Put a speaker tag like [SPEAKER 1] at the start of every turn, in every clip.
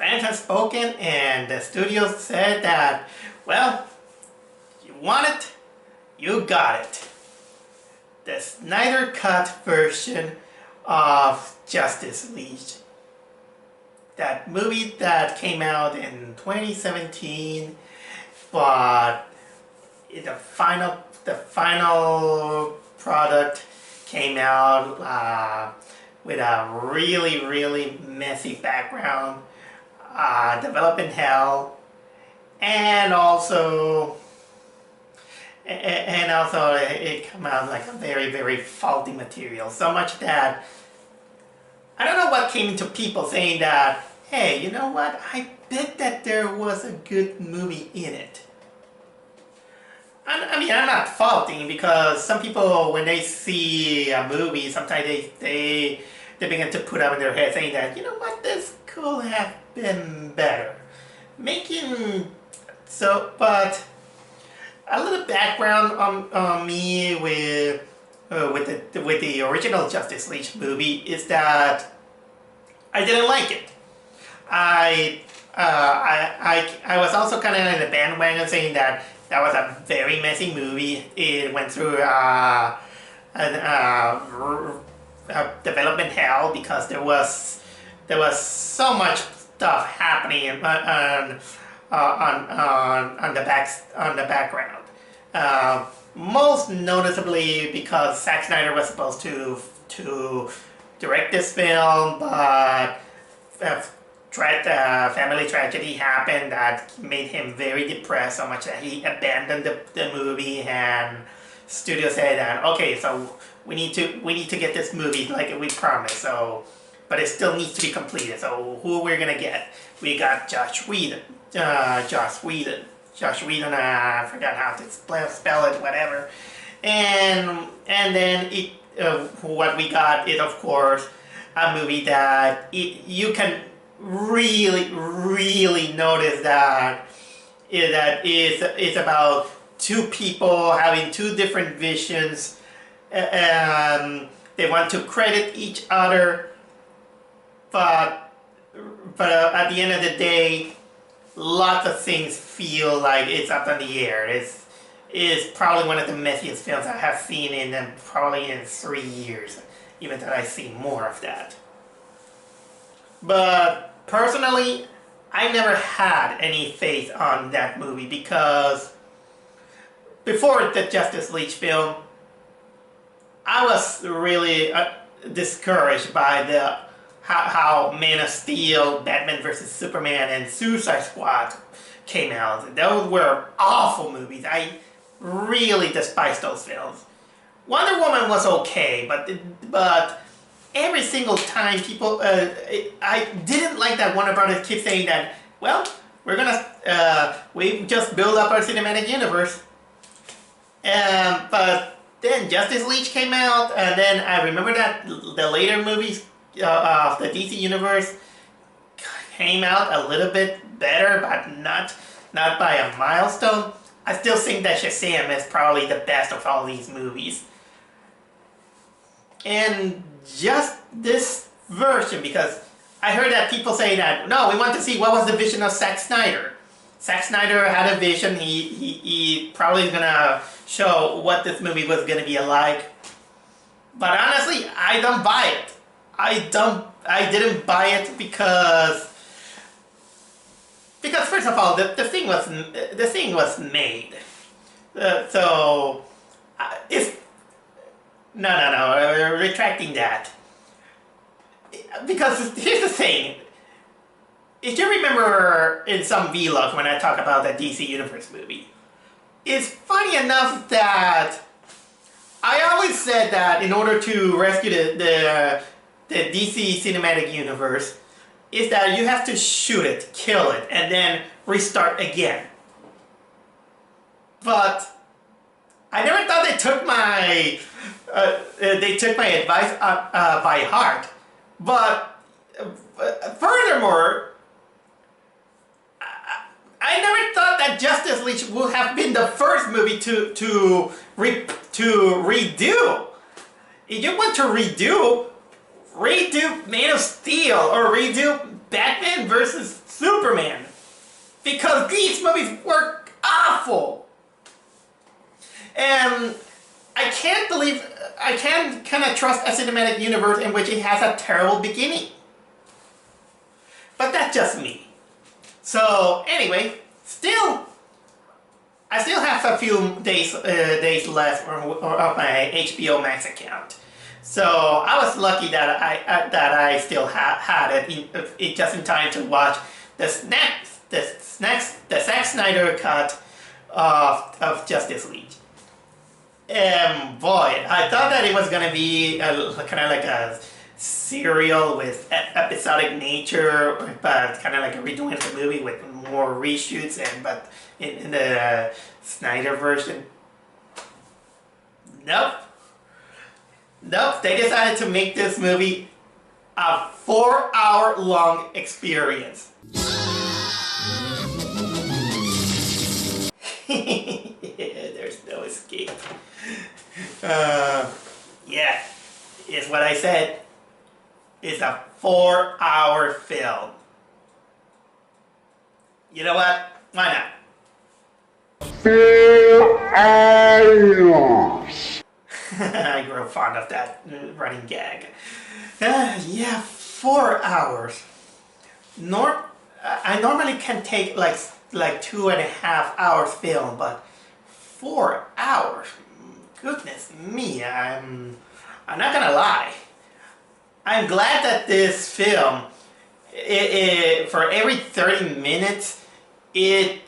[SPEAKER 1] fans have spoken, and the studio said that, well, you want it, you got it. The Snyder Cut version of Justice League. That movie that came out in 2017, but the final product came out with a really messy background, development hell, and also it came out like a very faulty material. So much that I don't know what came into people saying that, hey, you know what? I bet that there was a good movie in it. I mean, I'm not faulting, because some people, when they see a movie, sometimes they begin to put up in their head saying that, you know what, this could have been better. But a little background on me with the original Justice League movie is that I didn't like it. I was also kind of in the bandwagon saying that was a very messy movie. It went through development hell because there was so much stuff happening on the background. Most noticeably because Zack Snyder was supposed to direct this film, but family tragedy happened that made him very depressed so much that he abandoned the movie, and studio said that, okay, so we need to get this movie like we promised, so, but it still needs to be completed. So who we're gonna get? We got Josh Whedon, I forgot how to spell it, whatever. And then what we got is, of course, a movie that you can really notice that it's about two people having two different visions. They want to credit each other, but at the end of the day, lots of things feel like it's up in the air. It's probably one of the messiest films I have seen probably in 3 years, even though I've seen more of that. But personally, I never had any faith on that movie, because before the Justice League film, I was really discouraged by how Man of Steel, Batman vs. Superman, and Suicide Squad came out. Those were awful movies. I really despise those films. Wonder Woman was okay, but every single time people, I didn't like that Warner Brothers keep saying that, well, we just build up our cinematic universe. But then Justice League came out, and then I remember that the later movies of the DC universe came out a little bit better, but not by a milestone. I still think that Shazam is probably the best of all these movies. And just this version, because I heard that people say that, no, we want to see what was the vision of Zack Snyder. Zack Snyder had a vision. He probably is gonna show what this movie was gonna be like. But honestly, I don't buy it. I didn't buy it because first of all, the thing was made. Retracting that. Because here's the thing. If you remember in some vlog when I talk about the DC Universe movie, it's funny enough that I always said that in order to rescue the DC Cinematic Universe, is that you have to shoot it, kill it, and then restart again. But I never thought they took my advice by heart. But furthermore, I never thought that Justice League would have been the first movie to redo. If you want to redo Man of Steel or redo Batman vs. Superman. Because these movies were awful. And I can't kind of trust a cinematic universe in which it has a terrible beginning. But that's just me. So anyway, I still have a few days left of my HBO Max account. So I was lucky that I still had it just in time to watch the Zack Snyder cut of Justice League. And boy, I thought that it was gonna be kind of like a serial with episodic nature, but kind of like redoing the movie with more reshoots, but in the Snyder version. Nope. They decided to make this movie a 4-hour-long experience. There's no escape. Yeah, it's what I said. It's a 4-hour film. You know what? Why not?
[SPEAKER 2] 4 hours.
[SPEAKER 1] I grew fond of that running gag. Yeah, 4 hours. I normally can take like 2.5 hours film, but 4 hours. Goodness me, I'm not gonna lie. I'm glad that this film, for every 30 minutes, there's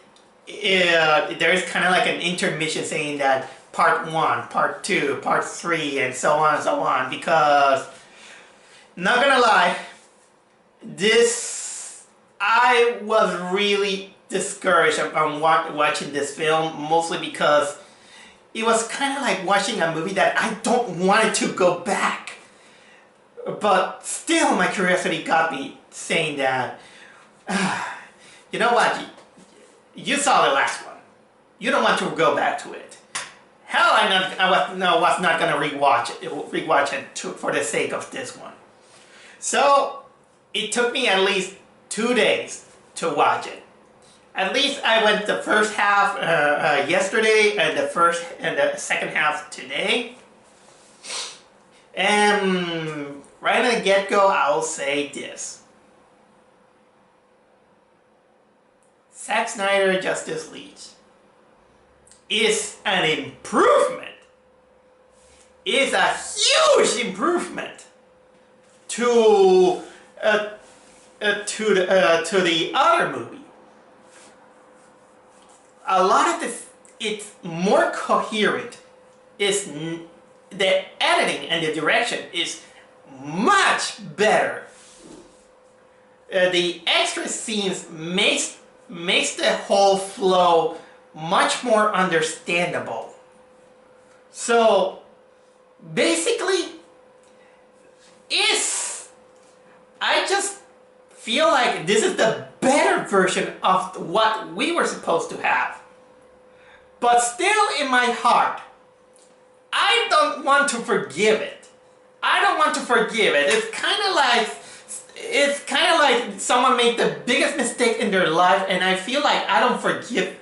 [SPEAKER 1] kind of like an intermission saying that part 1, part 2, part 3, and so on, because, not gonna lie, I was really discouraged on watching this film, mostly because it was kind of like watching a movie that I don't want it to go back. But still, my curiosity got me saying that, you know what, you saw the last one. You don't want to go back to it. Hell, I was not going to rewatch it for the sake of this one. So, it took me at least 2 days to watch it. At least I went the first half yesterday and the second half today. And right at the get-go, I'll say this. Zack Snyder Justice League is an improvement. It's a huge improvement to the other movie. A lot of this, it's more coherent. The editing and the direction is much better. The extra scenes makes the whole flow much more understandable. So basically, I just feel like this is the better version of what we were supposed to have. But still in my heart, I don't want to forgive it. It's kind of like someone made the biggest mistake in their life, and I feel like I don't forgive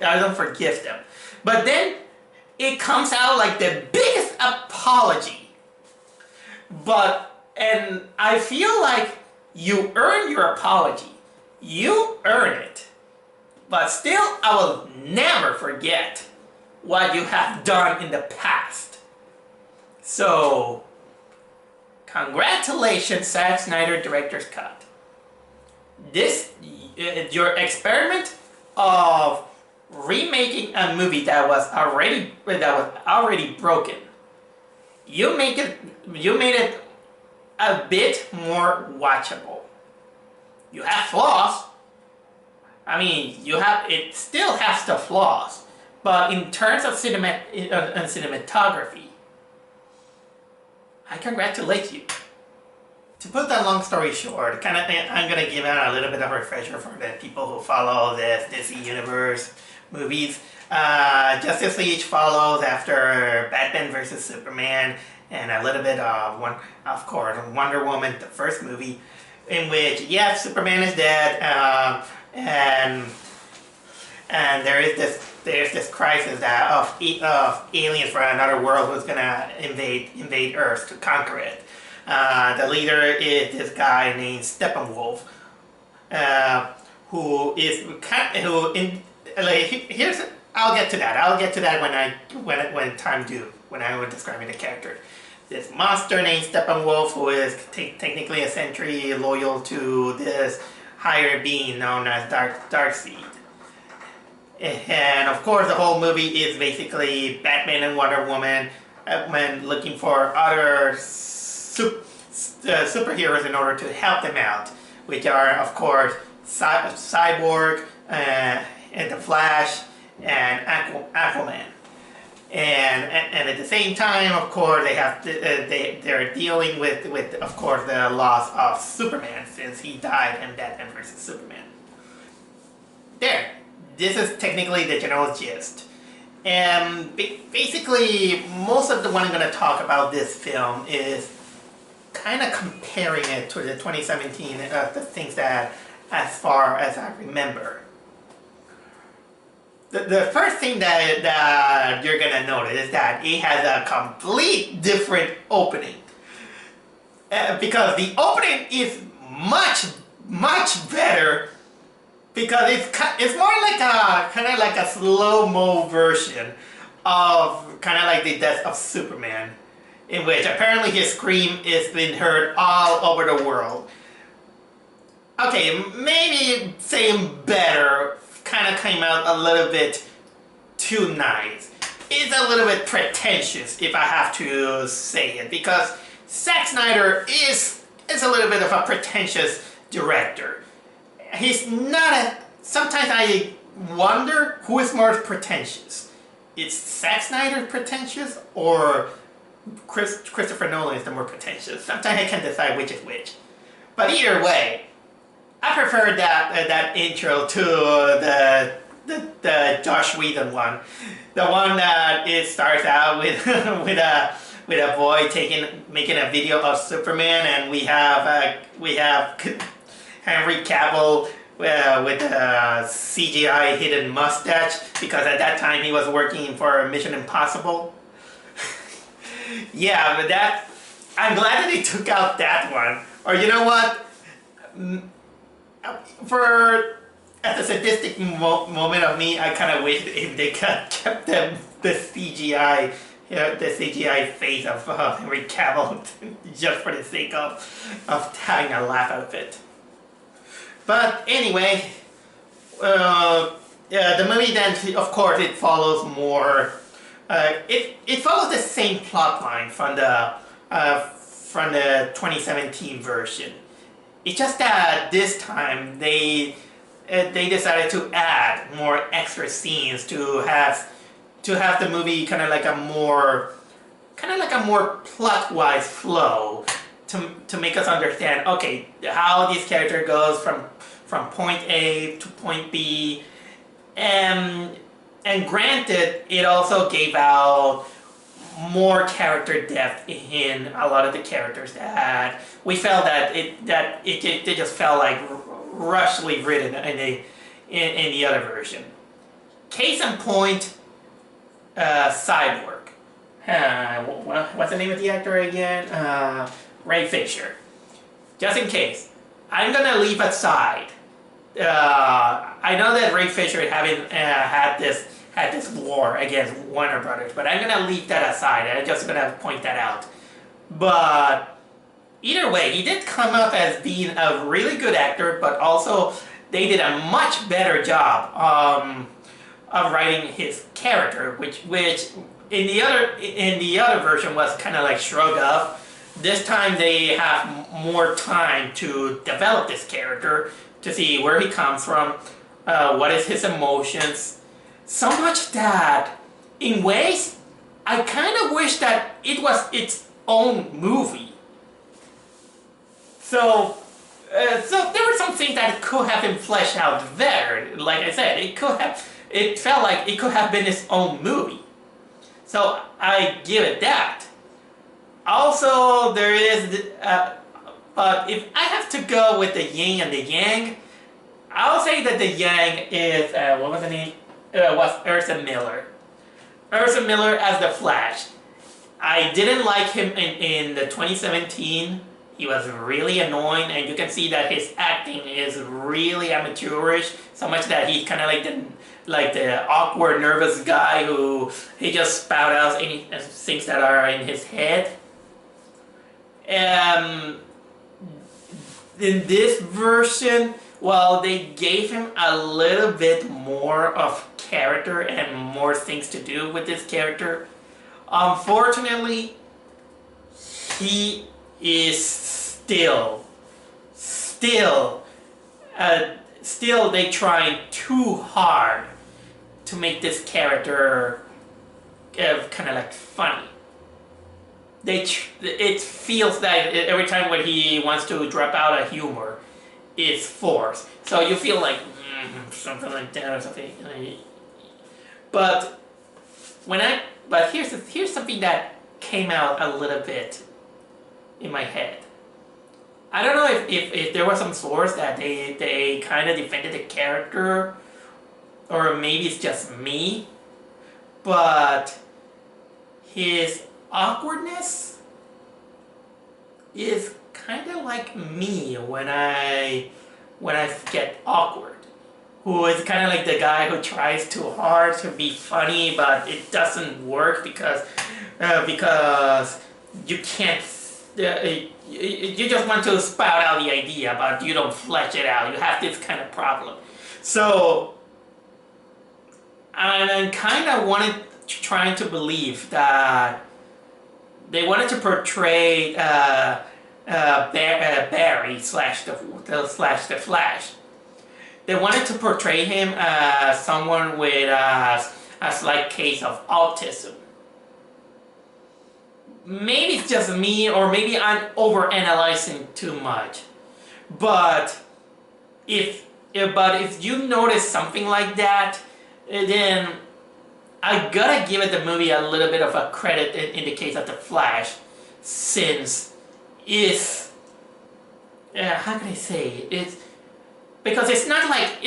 [SPEAKER 1] them. But then it comes out like the biggest apology. And I feel like you earn your apology. You earn it. But still, I will never forget what you have done in the past. So, congratulations, Zack Snyder Director's Cut. Your experiment of remaking a movie that was already broken. You made it a bit more watchable. You have flaws. I mean, it still has the flaws, but in terms of cinematography, I congratulate you. To put that long story short, I'm gonna give out a little bit of a refresher for the people who follow the DC Universe movies. Justice League follows after Batman vs Superman, and a little bit of Wonder Woman, the first movie, in which, yes, Superman is dead. and there's this crisis that of aliens from another world who's gonna invade Earth to conquer it. The leader is this guy named Steppenwolf, who is who in like here's I'll get to that. I'll get to that when time due, when I was describing the character. This monster named Steppenwolf, who is technically a sentry loyal to this higher being known as Darkseid. And of course, the whole movie is basically Batman and Wonder Woman looking for other superheroes in order to help them out, which are, of course, Cyborg, and the Flash, and Aquaman. And at the same time, of course, they're dealing with of course the loss of Superman, since he died in Batman vs Superman. This is technically the general gist. And basically, most of the one I'm going to talk about this film is kind of comparing it to the 2017, the things that, as far as I remember. The first thing that you're going to notice is that it has a complete different opening. Because the opening is much better, because it's more like kind of like a slow-mo version of kind of like the death of Superman, in which apparently his scream is being heard all over the world. Okay, maybe saying better kind of came out a little bit too nice. It's a little bit pretentious, if I have to say it, because Zack Snyder is a little bit of a pretentious director. He's not a... Sometimes I wonder who is more pretentious. Is Zack Snyder pretentious, or Christopher Nolan is the more pretentious? Sometimes I can't decide which is which. But either way, I prefer that intro to the Josh Whedon one. The one that it starts out with with a boy making a video of Superman, and we have Henry Cavill with a CGI hidden mustache, because at that time he was working for Mission Impossible. Yeah, but I'm glad that they took out that one. Or you know what? At the sadistic moment of me, I kind of wish if they kept the CGI, the CGI face of Henry Cavill, just for the sake of having a laugh out of it. But anyway, the movie then, of course, it follows more. It follows the same plot line from the 2017 version. It's just that this time they decided to add more extra scenes to have the movie kind of like a more plot-wise flow, to make us understand, okay, how this character goes from point A to point B, and granted, it also gave out more character depth in a lot of the characters that we felt that it just felt like rushly written in the other version. Case in point, Cyborg. What's the name of the actor again? Ray Fisher. Just in case, I'm gonna leave aside. I know that Ray Fisher had this war against Warner Brothers, but I'm gonna leave that aside. I'm just gonna point that out. But either way, he did come up as being a really good actor, but also they did a much better job of writing his character, which in the other version was kind of like shrugged off. This time they have more time to develop this character, to see where he comes from, what is his emotions. So much that, in ways, I kind of wish that it was its own movie. So there were some things that could have been fleshed out better. Like I said, it felt like it could have been its own movie. So I give it that. Also, there is, but if I have to go with the yin and the yang, I'll say that the Yang is, what was the name? Was Ursa Miller. Ursa Miller as the Flash. I didn't like him in the 2017. He was really annoying, and you can see that his acting is really amateurish. So much that he's kind of like the awkward, nervous guy who he just spout out any things that are in his head. In this version, well, they gave him a little bit more of character and more things to do with this character. Unfortunately, he is still they trying too hard to make this character kind of like funny. It feels that every time when he wants to drop out a humor, it's forced. So you feel like something like that or something. But here's something that came out a little bit in my head. I don't know if there was some source that they kind of defended the character, or maybe it's just me, but his awkwardness is kind of like me when I get awkward. Who is kind of like the guy who tries too hard to be funny, but it doesn't work because you can't. You just want to spout out the idea, but you don't flesh it out. You have this kind of problem. So I'm kind of trying to believe that they wanted to portray Barry slash the Flash. They wanted to portray him as someone with a slight case of autism. Maybe it's just me, or maybe I'm overanalyzing too much. But if you notice something like that, then I gotta give it the movie a little bit of a credit in the case of the Flash, since how can I say it? Because it's not like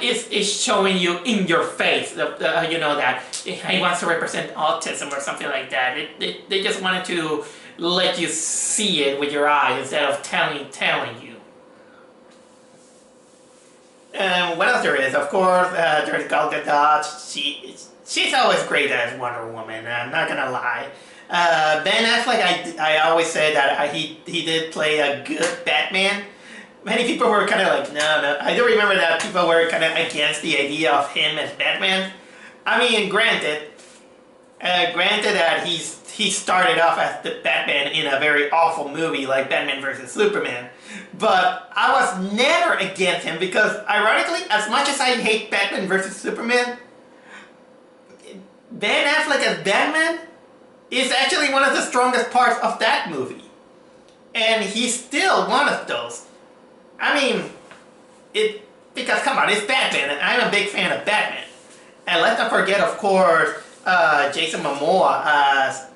[SPEAKER 1] it's showing you in your face, you know, that he wants to represent autism or something like that. They just wanted to let you see it with your eyes instead of telling you. What else there is? Of course, there's Gal Gadot. She's always great as Wonder Woman. I'm not gonna lie. Ben Affleck, I always say that he did play a good Batman. Many people were kind of like, no. I do remember that people were kind of against the idea of him as Batman. I mean, granted that he started off as the Batman in a very awful movie like Batman vs. Superman. But I was never against him because, ironically, as much as I hate Batman vs. Superman, Ben Affleck as Batman is actually one of the strongest parts of that movie. And he's still one of those. I mean, because come on, it's Batman, and I'm a big fan of Batman. And let's not forget, of course, Jason Momoa as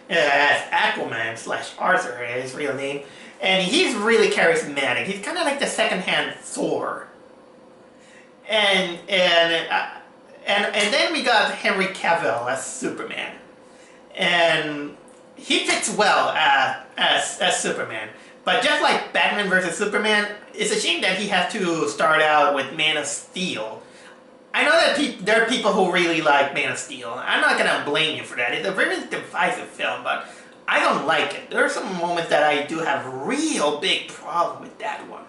[SPEAKER 1] Aquaman / Arthur, his real name. And he's really charismatic. He's kind of like the second-hand Thor. And then we got Henry Cavill as Superman. And he fits well as Superman. But just like Batman vs. Superman, it's a shame that he had to start out with Man of Steel. I know that there are people who really like Man of Steel. I'm not going to blame you for that. It's a very divisive film, but I don't like it. There are some moments that I do have real big problem with that one.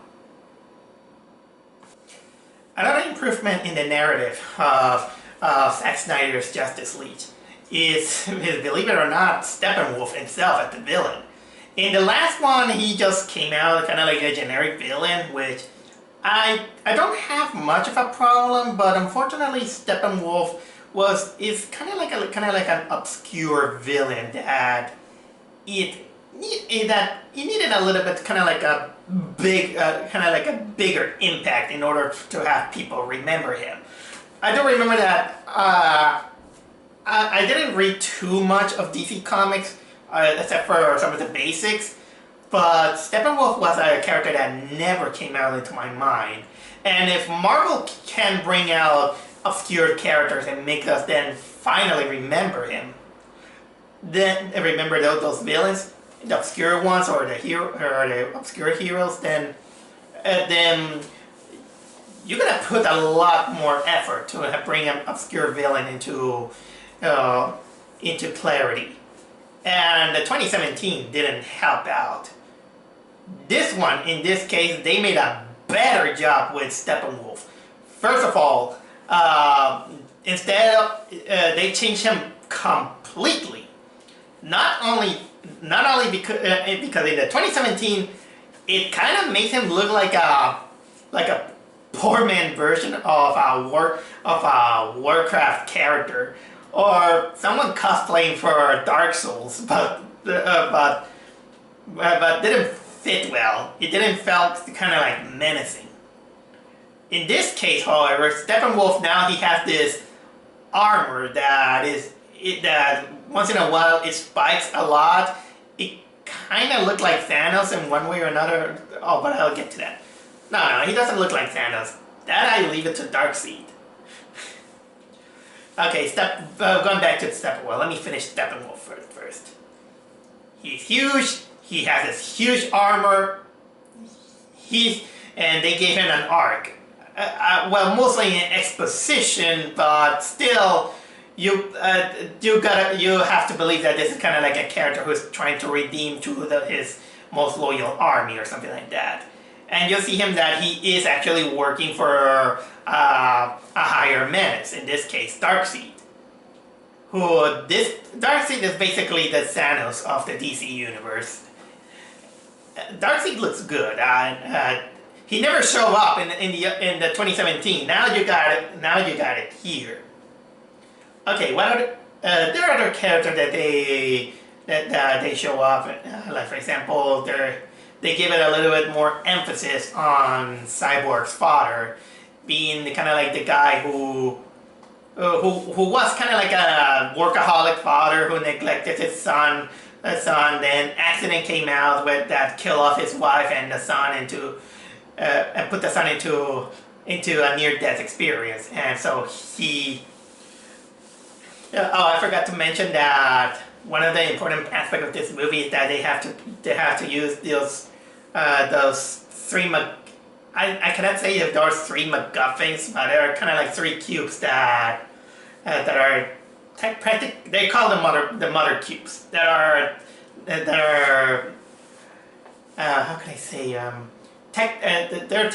[SPEAKER 1] Another improvement in the narrative of Zack Snyder's Justice League is, believe it or not, Steppenwolf himself as the villain. In the last one, he just came out kind of like a generic villain, which I don't have much of a problem, but unfortunately, Steppenwolf is kind of like an obscure villain that it needed a little bit kind of like a bigger impact in order to have people remember him. I do remember that I didn't read too much of DC Comics. Except for some of the basics, but Steppenwolf was a character that never came out into my mind. And if Marvel can bring out obscure characters and make us then finally remember him, then remember those villains, the obscure ones or the obscure heroes, then you're gonna put a lot more effort to bring an obscure villain into clarity. And the 2017 didn't help out. This one, in this case, they made a better job with Steppenwolf. First of all, instead of they changed him completely. Not only because in the 2017, it kind of makes him look like a poor man version of a Warcraft character, or someone cosplaying for Dark Souls, but didn't fit well. It didn't felt kind of like menacing. In this case, however, Steppenwolf, now he has this armor that once in a while it spikes a lot. It kind of looked like Thanos in one way or another. Oh, but I'll get to that. No, he doesn't look like Thanos. That I leave it to Darkseid. Okay, going back to Steppenwolf. Let me finish Steppenwolf first. He's huge. He has this huge armor. And they gave him an arc. Well, mostly in exposition, but still, you have to believe that this is kind of like a character who's trying to redeem his most loyal army or something like that. And you'll see him that he is actually working for a higher menace, in this case, Darkseid. Darkseid is basically the Thanos of the DC universe. Darkseid looks good. He never showed up in the 2017. Now you got it. Now you got it here. Okay, there are other characters that they show up. Like for example, they give it a little bit more emphasis on Cyborg's father, being kind of like the guy who was kind of like a workaholic father who neglected his son. Then accident came out that killed off his wife and the son and put the son into a near-death experience. And so he. I forgot to mention that one of the important aspects of this movie is that they have to use those three. I cannot say if there are three MacGuffins, but there are kind of like three cubes that are they call them the mother cubes that are how can I say they're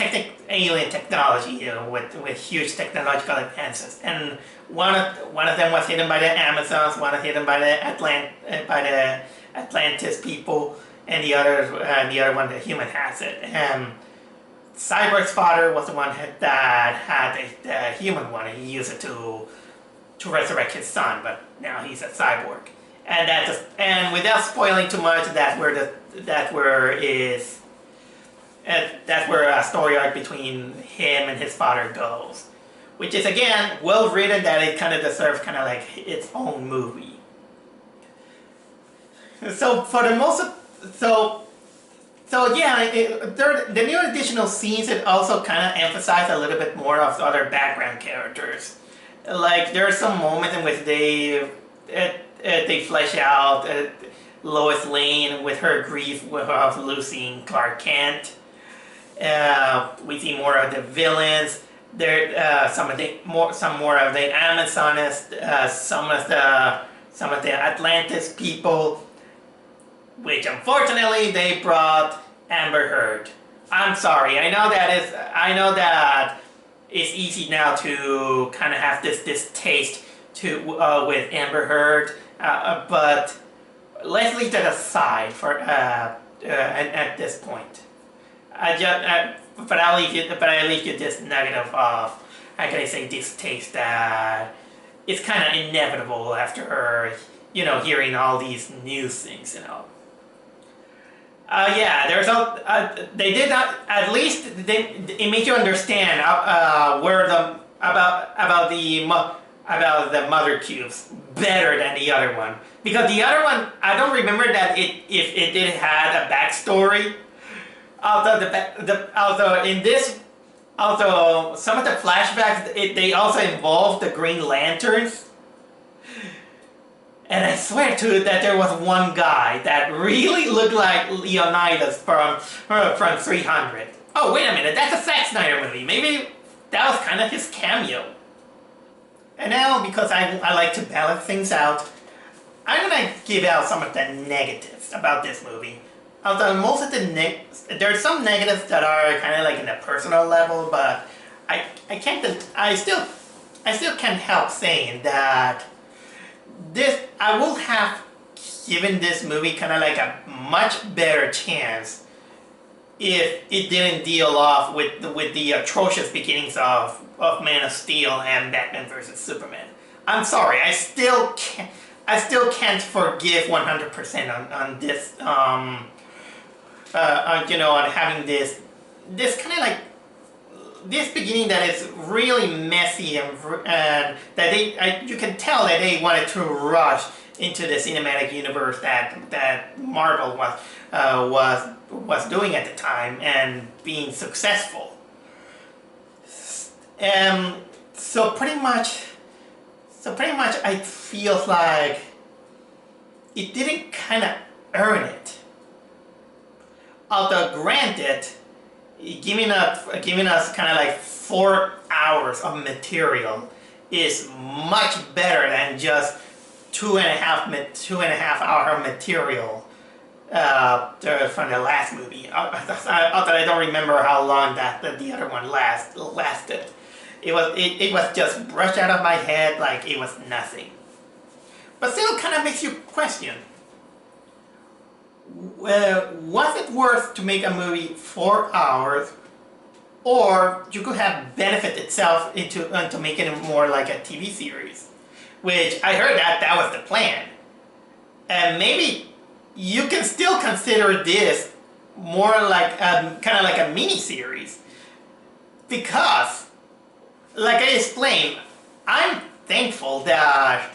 [SPEAKER 1] alien technology, with huge technological advances, and one of them was hidden by the Amazons, one was hidden by the Atlantis people, and the other one, the human, has it. Cyborg's father was the one that had the human one, and he used it to resurrect his son, but now he's a cyborg. And without spoiling too much, that's where a story arc between him and his father goes, which is again well written, that it kind of deserves kind of like its own movie. So for the most, the new additional scenes, it also kind of emphasize a little bit more of the other background characters. Like there are some moments in which they flesh out Lois Lane with her grief of losing Clark Kent. We see more of the villains. There, some more of the Amazonists, some of the Atlantis people, which unfortunately they brought Amber Heard. I'm sorry. I know that it's easy now to kind of have this distaste with Amber Heard, but let's leave that aside for at this point. But I'll leave you this nugget of how can I say, distaste that it's kind of inevitable after her, hearing all these news things, there's they did not, at least it made you understand about the mother cubes better than the other one, because the other one, I don't remember that if it did had a backstory. Although in this Also, some of the flashbacks, they also involve the Green Lanterns. And I swear to it that there was one guy that really looked like Leonidas from 300. Oh, wait a minute, that's a Zack Snyder movie. Maybe that was kind of his cameo. And now, because I like to balance things out, I'm gonna give out some of the negatives about this movie. Although most of there are some negatives that are kind of like in a personal level, but I still can't help saying that I will have given this movie kind of like a much better chance if it didn't deal off with the atrocious beginnings of Man of Steel and Batman vs Superman. I'm sorry, I still can't forgive 100% on this on having this kind of like this beginning that is really messy and that you can tell that they wanted to rush into the cinematic universe that Marvel was doing at the time and being successful. So pretty much I feel like it didn't kind of earn it. Although granted, giving us kind of like 4 hours of material is much better than just 2.5 hour material from the last movie. Although I don't remember how long that the other one lasted. It was just brushed out of my head like it was nothing. But still, kind of makes you question. Was it worth to make a movie 4 hours, or you could have benefit itself into making it more like a TV series, which I heard that was the plan, and maybe you can still consider this more like kind of like a mini series, because, like I explained, I'm thankful that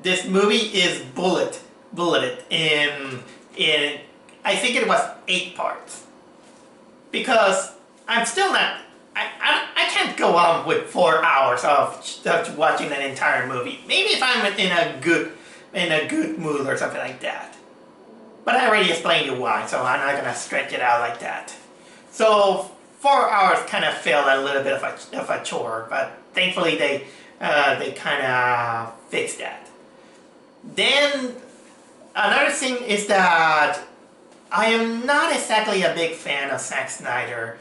[SPEAKER 1] this movie is bulleted in I think it was 8 parts, because I'm still not I can't go on with 4 hours of watching an entire movie. Maybe if I'm in a good mood or something like that. But I already explained you why, so I'm not gonna stretch it out like that. So 4 hours kind of felt a little bit of a chore, but thankfully they kind of fixed that. Then another thing is that I am not exactly a big fan of Zack Snyder.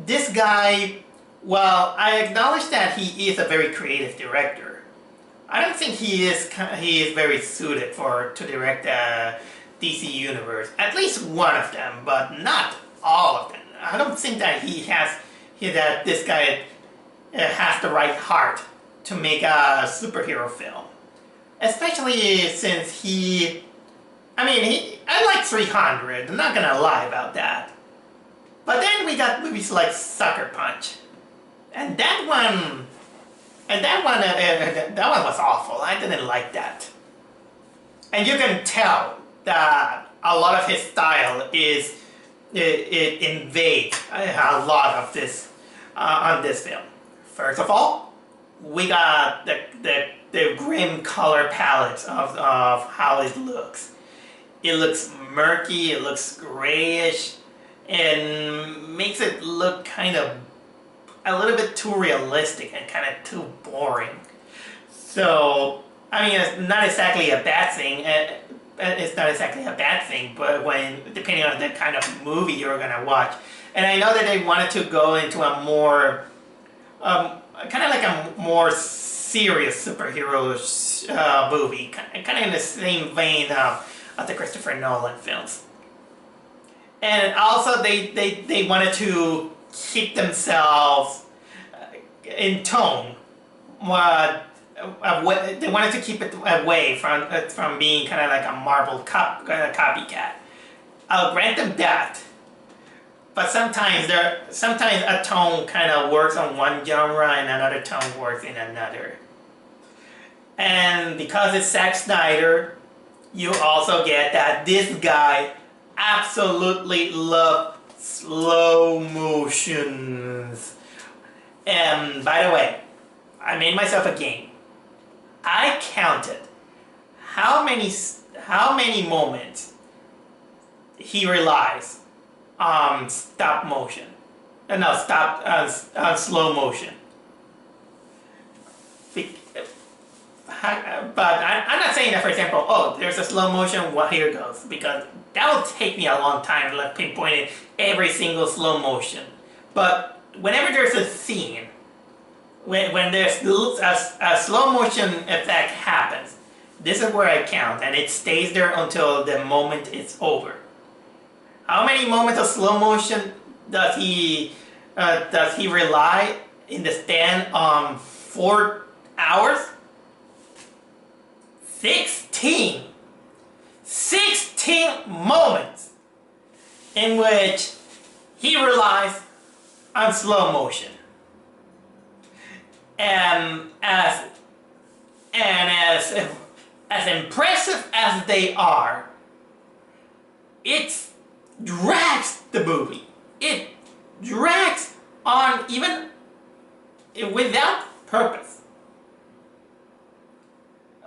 [SPEAKER 1] This guy, well, I acknowledge that he is a very creative director. I don't think he is very suited to direct the DC universe. At least one of them, but not all of them. I don't think that this guy has the right heart to make a superhero film. Especially since I like 300, I'm not gonna lie about that. But then we got movies like Sucker Punch. And that one was awful. I didn't like that. And you can tell that a lot of his style it invades a lot of this on this film. First of all, we got the grim color palette of how it looks. It looks murky, it looks grayish, and makes it look kind of a little bit too realistic and kind of too boring. So, I mean, it's not exactly a bad thing. It's not exactly a bad thing, but depending on the kind of movie you're gonna watch. And I know that they wanted to go into a more, kind of like a more serious superhero movie, kind of in the same vein of the Christopher Nolan films. And also they wanted to keep themselves in tone. They wanted to keep it away from being kind of like a Marvel copycat. I'll grant them that. But sometimes a tone kind of works on one genre and another tone works in another. And because it's Zack Snyder, you also get that this guy absolutely loved slow motion And by the way, I made myself a game. I counted how many moments he relies on stop motion. No, slow motion. But I'm not saying that, for example, oh, there's a slow motion, well, here it goes. Because that will take me a long time to like pinpoint every single slow motion. But whenever there's a scene, when there's a slow motion effect happens, this is where I count, and it stays there until the moment is over. How many moments of slow motion does he rely in the span on 4 hours? 16 moments in which he relies on slow motion. And as impressive as they are, it drags the movie. It drags on even without purpose.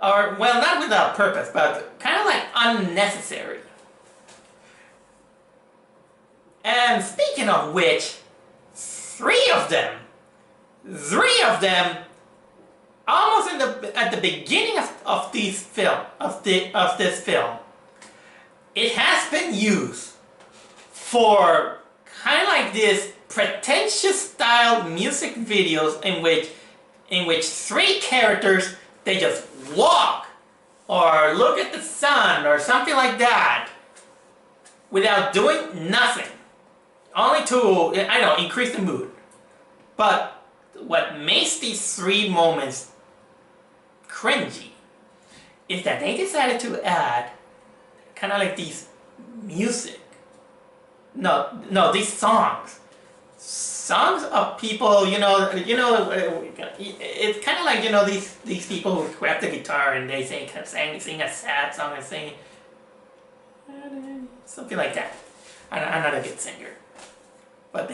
[SPEAKER 1] Or, well, not without purpose, but kind of like unnecessary. And speaking of which, three of them, almost at the beginning of this film, it has been used for kind of like this pretentious style music videos in which three characters, they just walk or look at the sun or something like that without doing nothing, only to, I know, increase the mood. But what makes these three moments cringy is that they decided to add kind of like these music. No, these songs of people, it's kind of like, these people who grab the guitar and they sing a sad song and sing something like that. I'm not a good singer, but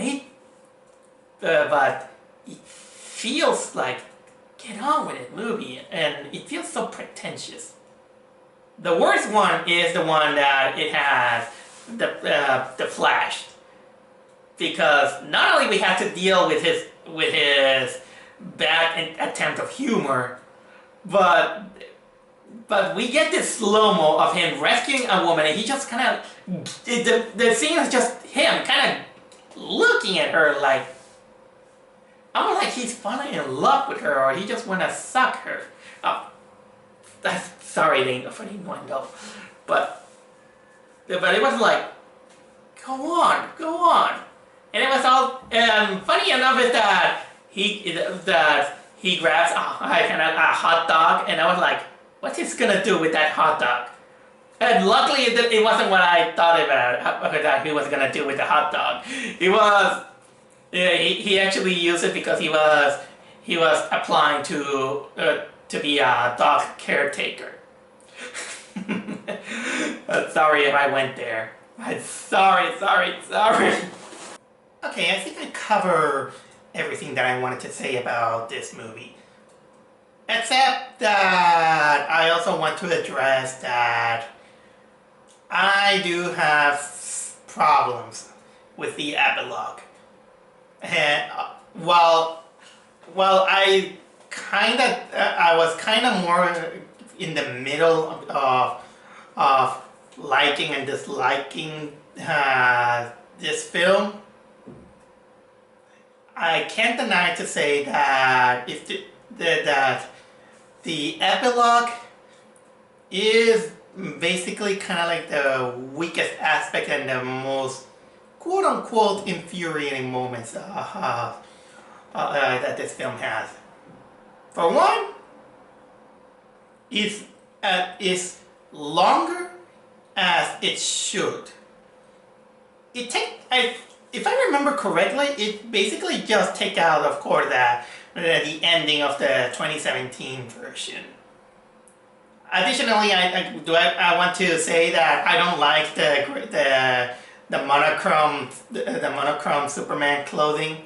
[SPEAKER 1] but it feels like, get on with it movie, and it feels so pretentious. The worst one is the one that it has the Flash, because not only we have to deal with his bad attempt of humor, but we get this slow-mo of him rescuing a woman, and he just kind of, the scene is just him kind of looking at her like, almost like he's falling in love with her, or he just want to suck her. Oh, sorry, it ain't a funny one though, but it was like, go on, and it was all funny enough is that he grabs a hot dog, and I was like, what's he gonna do with that hot dog? And luckily it wasn't what I thought about that he was gonna do with the hot dog. He actually used it because he was applying to be a dog caretaker. Sorry if I went there. I'm sorry. Okay, I think I covered everything that I wanted to say about this movie. Except that I also want to address that I do have problems with the epilogue. And while I was kind of more in the middle of liking and disliking this film, I can't deny to say that that the epilogue is basically kind of like the weakest aspect and the most quote-unquote infuriating moments that this film has. For one, it's longer as it should. If I remember correctly, it basically just take out, of course, the ending of the 2017 version. Additionally, I want to say that I don't like the monochrome Superman clothing.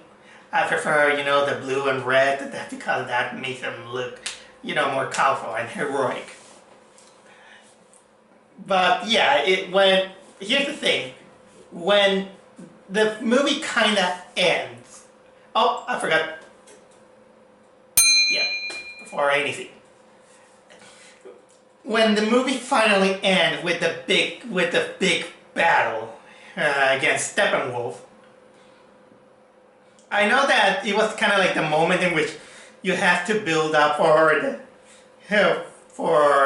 [SPEAKER 1] I prefer, you know, the blue and red because that makes him look, you know, more colorful and heroic. But yeah, here's the thing. When the movie kind of ends. Oh, I forgot. Yeah, before anything. When the movie finally ends with the big battle against Steppenwolf, I know that it was kind of like the moment in which you have to build up for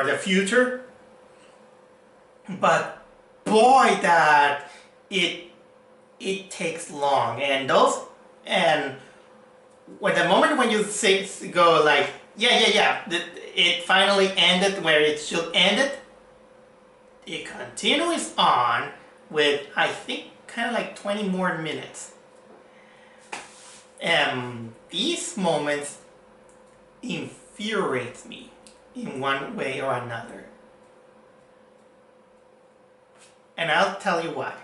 [SPEAKER 1] the future, but boy, that it takes long, and when the moment when you go like yeah, it finally ended where it should end it. It continues on with, I think, kind of like 20 more minutes. These moments infuriate me in one way or another. And I'll tell you why.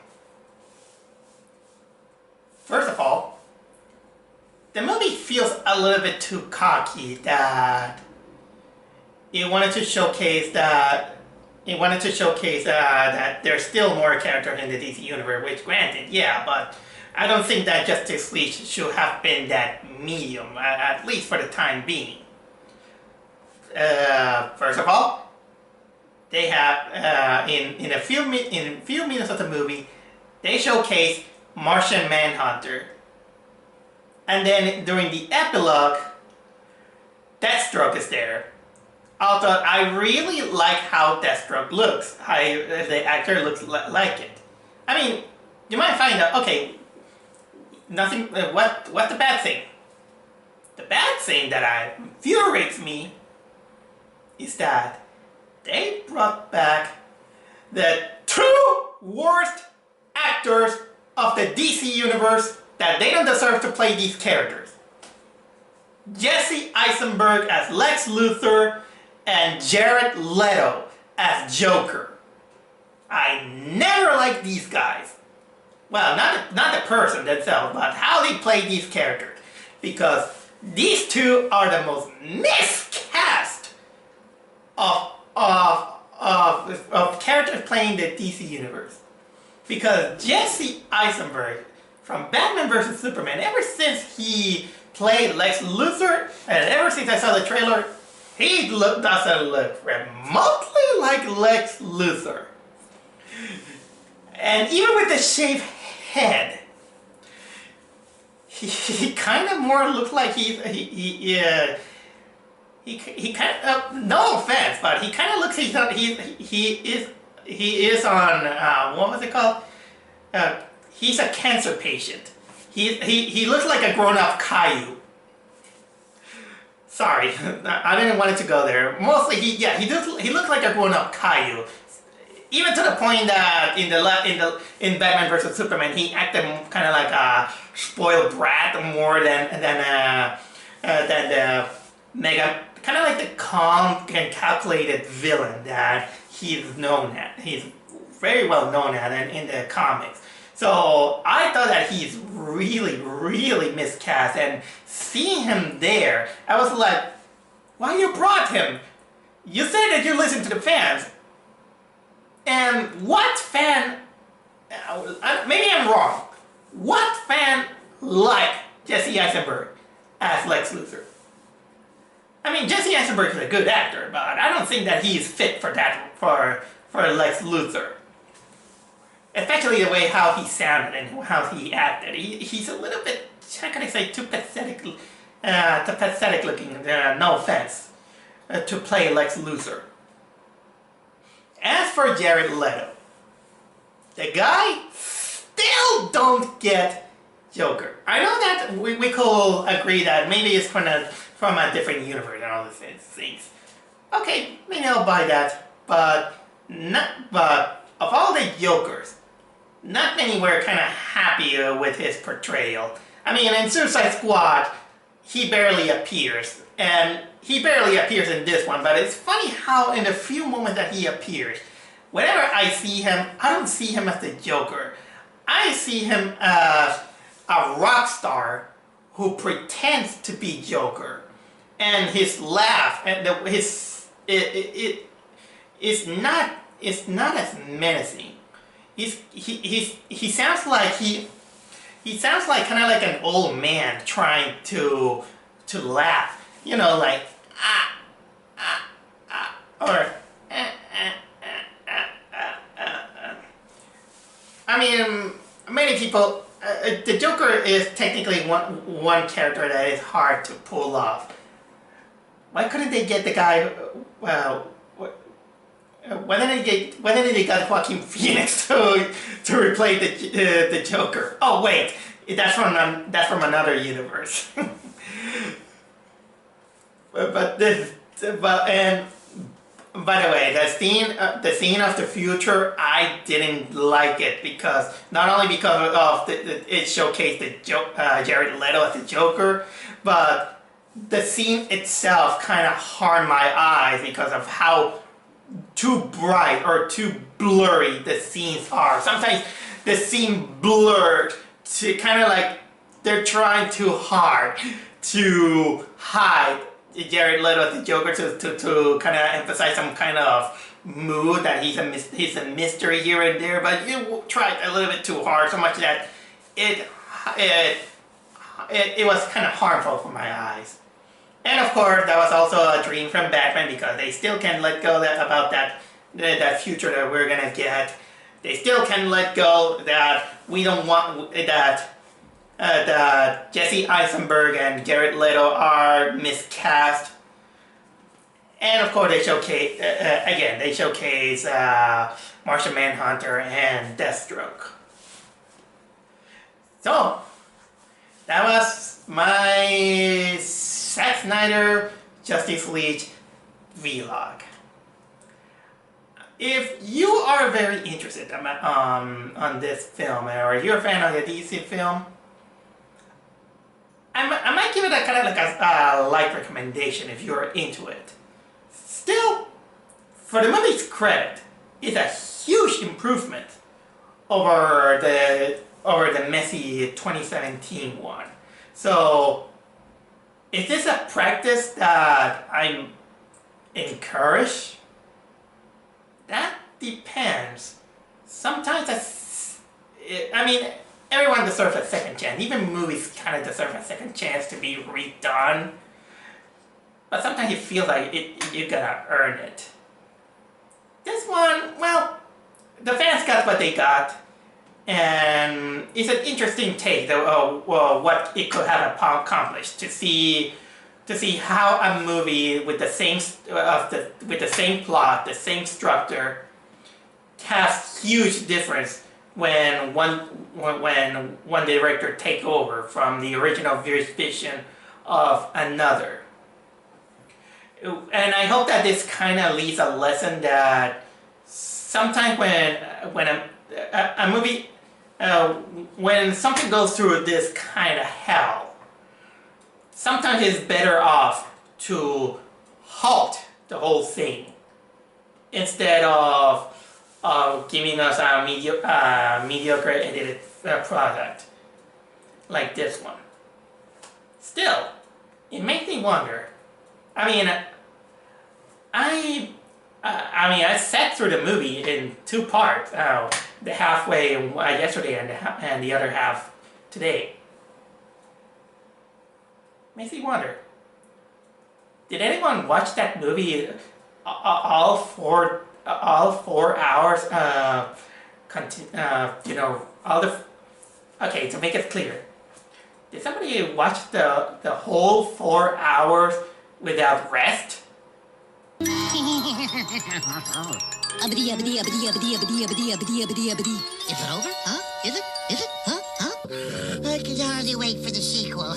[SPEAKER 1] First of all, the movie feels a little bit too cocky that it wanted to showcase that there's still more characters in the DC universe, which granted, yeah, but I don't think that Justice League should have been that medium, at least for the time being. First of all, they have in a few minutes of the movie, they showcase Martian Manhunter. And then during the epilogue, Deathstroke is there. Although I really like how Deathstroke looks. The actor looks like it. I mean, you might find out, okay, nothing, what's the bad thing? The bad thing that infuriates me is that they brought back the two worst actors of the DC universe that they don't deserve to play these characters. Jesse Eisenberg as Lex Luthor and Jared Leto as Joker. I never liked these guys. Well, not the person themselves, but how they play these characters. Because these two are the most miscast of characters playing the DC universe. Because Jesse Eisenberg from Batman vs. Superman, ever since he played Lex Luthor, and ever since I saw the trailer, he doesn't look remotely like Lex Luthor. And even with the shaved head, he kind of more looks like he kind of, no offense, but he kind of looks he is on what was it called? He's a cancer patient. He looks like a grown-up Caillou. Sorry, I didn't want it to go there. Mostly, he looks like a grown-up Caillou. Even to the point that in Batman vs. Superman, he acted kind of like a spoiled brat more than the mega, kind of like the calm and calculated villain that he's known at. He's very well known at in the comics. So I thought that he's really, really miscast, and seeing him there, I was like, why you brought him? You said that you listen to the fans. And what fan, maybe I'm wrong, what fan liked Jesse Eisenberg as Lex Luthor? I mean, Jesse Eisenberg is a good actor, but I don't think that he is fit for Lex Luthor. Especially the way how he sounded and how he acted. He's a little bit, how can I say, too pathetic looking, no offense, to play Lex Luthor. As for Jared Leto, the guy still don't get Joker. I know that we could agree that maybe it's from a different universe and all these things. Okay, maybe I'll buy that, but of all the Jokers, not many were kind of happy with his portrayal. I mean, in Suicide Squad, he barely appears, and he barely appears in this one, but it's funny how in the few moments that he appears, whenever I see him, I don't see him as the Joker. I see him as a rock star who pretends to be Joker, and his laugh and it's not as menacing. He sounds like he sounds like kind of like an old man trying to laugh, you know, like or I mean, many people. The Joker is technically one character that is hard to pull off. Why couldn't they get the guy? Well, why didn't they get Joaquin Phoenix to replace the Joker? Oh wait, that's from another universe. And by the way, the scene of the future, I didn't like it because not only because of it showcased Jared Leto as the Joker, but the scene itself kind of harmed my eyes because of how too bright or too blurry the scenes are. Sometimes the scene blurred to kind of like they're trying too hard to hide Jared Leto as the Joker to kind of emphasize some kind of mood that he's a mystery here and there, but you tried a little bit too hard, so much that it was kind of harmful for my eyes. And of course, that was also a dream from Batman because they still can't let go about that future that we're gonna get. They still can't let go that we don't want that Jesse Eisenberg and Jared Leto are miscast. And of course, they showcase Martian Manhunter and Deathstroke. So that was my Zack Snyder Justice League vlog. If you are very interested on this film, or you're a fan of the DC film, I might give it a kind of like a light recommendation if you're into it. Still, for the movie's credit, it's a huge improvement over the messy 2017 one. So, is this a practice that I'm encouraged? That depends. Sometimes everyone deserves a second chance. Even movies kind of deserve a second chance to be redone. But sometimes you feel like you gotta earn it. This one, well, the fans got what they got. And it's an interesting take of what it could have accomplished to see how a movie with the same plot, the same structure, has huge difference when one director take over from the original vision of another. And I hope that this kind of leaves a lesson that sometimes when a movie when something goes through this kind of hell, sometimes it's better off to halt the whole thing instead of giving us a mediocre edited product like this one. Still, it makes me wonder. I sat through the movie in two parts. The halfway yesterday and the other half today. Makes me wonder. Did anyone watch that movie all 4 hours? Okay, to make it clear, did somebody watch the whole 4 hours without rest?
[SPEAKER 2] Is it over? Huh? Is it? Huh? I can hardly wait for the sequel.